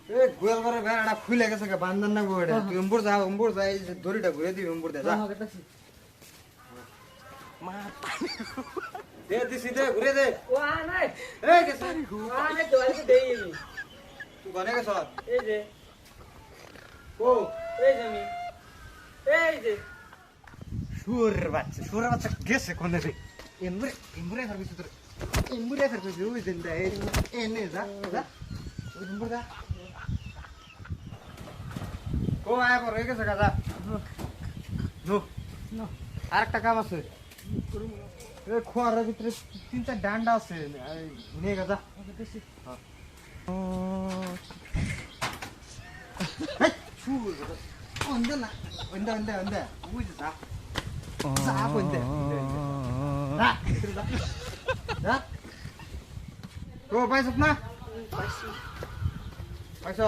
এ গোয়াল করে বেড়াটা খুলে গেছে কে বান্ধন না গোড়া তুই উম্বুর যা এই যে দড়িটা ঘুরে দিবি উম্বুর দে যা মা দে দিছি দে ঘুরে দে ওয়া নাই এই গেছে ওয়া নাই জলদি দেই তুই গনে গেছ এই যে ও এই যে আমি এই যে সুর বাচ্চা গেছে কোনে রে এমবুরে সার্ভিস তোর এমবুরে সার্ভিস ওই দিন দে এনে যা যা ওই উম্বুর দা ও আয় পর হয়ে গেছে কাজা নো নো আরেকটা কাম আছে এই খোয়ারের ভিতরে তিনটা ডান্ডা আছে নিয়ে গেছা বেশি 온다 나 온다 우지 자 온다 자 고 পাইছ না পাইছ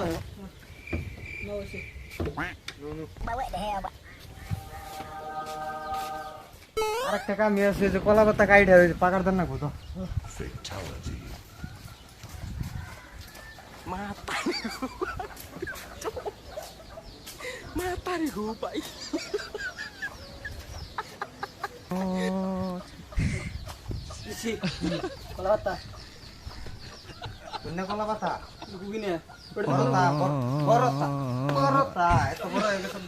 নো বেশি আরেকটা কাম আছে যে কলা পাতা কাইটা পাকার দেন না কত Mata nih gue, Pak. বেশি কলাটা কোন কলা পাতা গুগিনে বড়তা এত বড় হয়ে গেছে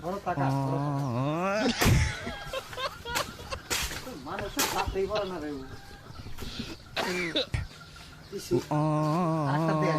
বড়তা কা মানুষ ভাবতেই পারে না রে বেশি আরেকটা দে